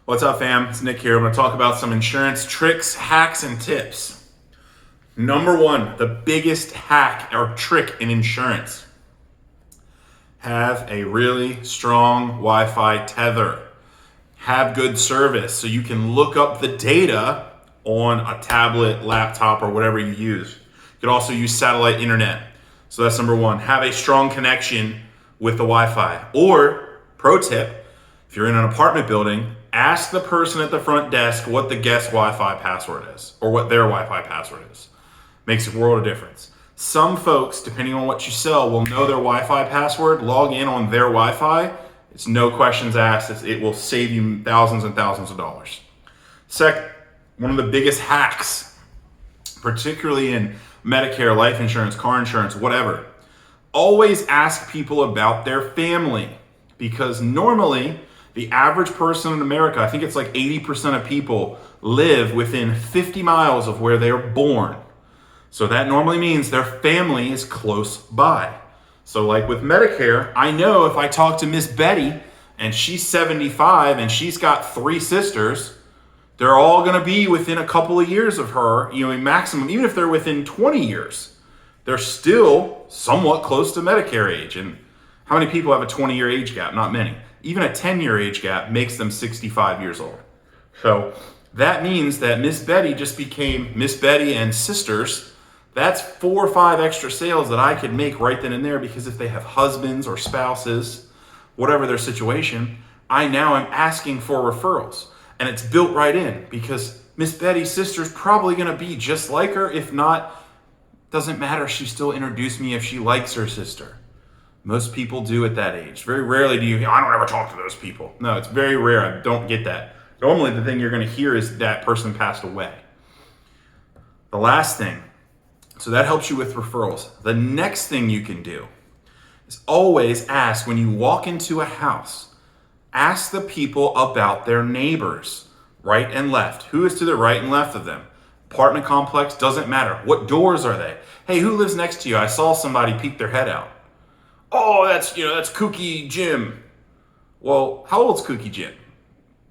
What's up, fam? It's Nick here. I'm going to talk about some insurance tricks, hacks, and tips. Number one, the biggest hack or trick in insurance. Have a really strong Wi-Fi tether. Have good service so you can look up the data on a tablet, laptop, or whatever you use. You can also use satellite internet. So that's number one. Have a strong connection with the Wi-Fi. Or, pro tip, if you're in an apartment building, ask the person at the front desk what the guest Wi-Fi password is or what their Wi-Fi password is. Makes a world of difference. Some folks, depending on what you sell, will know their Wi-Fi password, log in on their Wi-Fi. It's no questions asked. It will save you thousands and thousands of dollars. Second, one of the biggest hacks, particularly in Medicare, life insurance, car insurance, whatever, always ask people about their family, because normally the average person in America, I think it's like 80% of people live within 50 miles of where they were born. So that normally means their family is close by. So like with Medicare, I know if I talk to Miss Betty and she's 75 and she's got 3 sisters, they're all going to be within a couple of years of her, maximum, even if they're within 20 years, they're still somewhat close to Medicare age. And how many people have a 20-year age gap? Not many. Even a 10-year age gap makes them 65 years old. So that means that Miss Betty just became Miss Betty and sisters. That's 4 or 5 extra sales that I could make right then and there, because if they have husbands or spouses, whatever their situation, I now am asking for referrals. And it's built right in, because Miss Betty's sister's probably going to be just like her. If not, doesn't matter. She still introduced me if she likes her sister. Most people do at that age. Very rarely do you, I don't ever talk to those people. No, it's very rare. I don't get that. Normally the thing you're going to hear is that person passed away. The last thing, so that helps you with referrals. The next thing you can do is always ask, when you walk into a house, ask the people about their neighbors, right and left. Who is to the right and left of them? Apartment complex, doesn't matter. What doors are they? Hey, who lives next to you? I saw somebody peek their head out. Oh, that's Kooky Jim. Well, how old's Kooky Jim?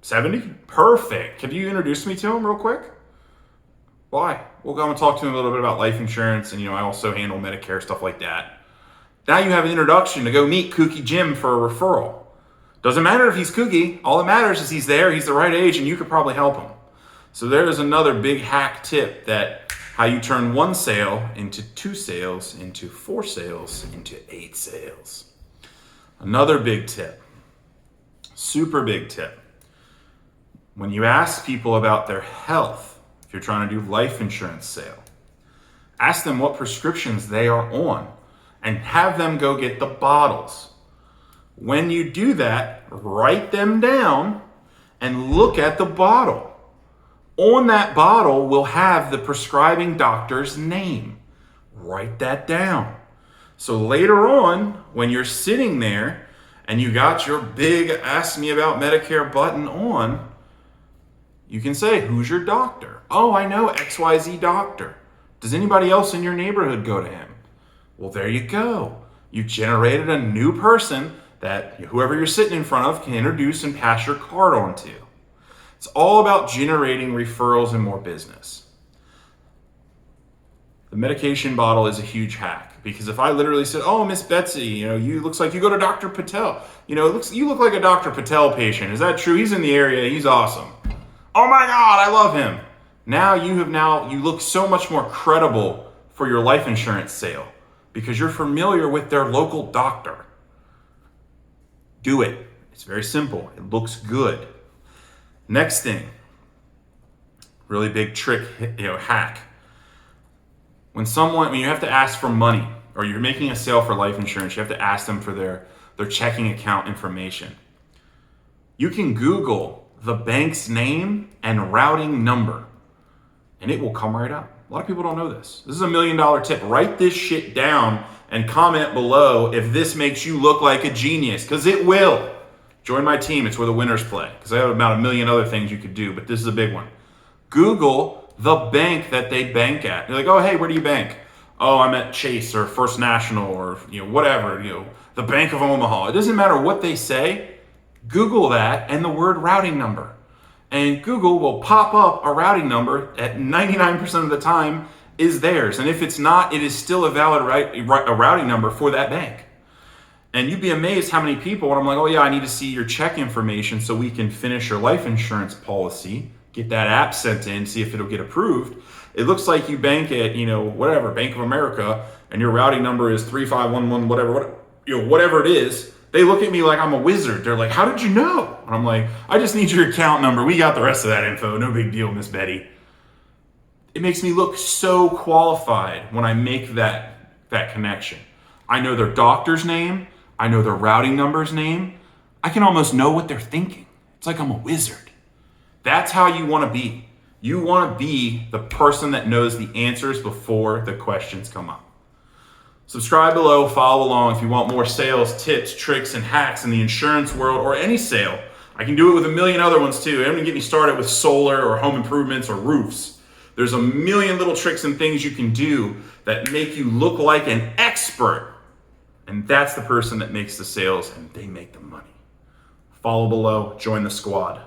70? Perfect. Can you introduce me to him real quick? Why? We'll go and talk to him a little bit about life insurance, and I also handle Medicare, stuff like that. Now you have an introduction to go meet Kooky Jim for a referral. Doesn't matter if he's kooky. All that matters is he's there, he's the right age, and you could probably help him. So there's another big hack tip, that how you turn 1 sale into 2 sales, into 4 sales, into 8 sales. Another big tip, super big tip. When you ask people about their health, if you're trying to do life insurance sale, ask them what prescriptions they are on and have them go get the bottles. When you do that, write them down and look at the bottle. On that bottle will have the prescribing doctor's name. Write that down. So later on, when you're sitting there and you got your big Ask Me About Medicare button on, you can say, who's your doctor? Oh, I know XYZ doctor. Does anybody else in your neighborhood go to him? Well, there you go. You've generated a new person that whoever you're sitting in front of can introduce and pass your card on to. It's all about generating referrals and more business. The medication bottle is a huge hack, because if I literally said, oh, Miss Betsy, you looks like you go to Dr. Patel. You look like a Dr. Patel patient. Is that true? He's in the area. He's awesome. Oh my God, I love him. Now you look so much more credible for your life insurance sale, because you're familiar with their local doctor. Do it. It's very simple. It looks good. Next thing, really big trick, hack. When you have to ask for money, or you're making a sale for life insurance, you have to ask them for their checking account information. You can Google the bank's name and routing number, and it will come right up. A lot of people don't know this. This is $1 million tip. Write this shit down and comment below if this makes you look like a genius, because it will. Join my team. It's where the winners play, because I have about 1 million other things you could do, but this is a big one. Google the bank that they bank at. You're like, oh, hey, where do you bank? Oh, I'm at Chase or First National or whatever, the Bank of Omaha. It doesn't matter what they say. Google that and the word routing number. And Google will pop up a routing number at 99% of the time is theirs. And if it's not, it is still a valid a routing number for that bank. And you'd be amazed how many people, when I'm like, oh yeah, I need to see your check information so we can finish your life insurance policy, get that app sent in, see if it'll get approved. It looks like you bank at, whatever, Bank of America, and your routing number is 3511, whatever it is. They look at me like I'm a wizard. They're like, how did you know? And I'm like, I just need your account number. We got the rest of that info. No big deal, Miss Betty. It makes me look so qualified when I make that connection. I know their doctor's name. I know their routing number's name. I can almost know what they're thinking. It's like I'm a wizard. That's how you want to be. You want to be the person that knows the answers before the questions come up. Subscribe below, follow along if you want more sales, tips, tricks, and hacks in the insurance world or any sale. I can do it with a million other ones too. I'm going to get me started with solar or home improvements or roofs. There's a million little tricks and things you can do that make you look like an expert. And that's the person that makes the sales and they make the money. Follow below, join the squad.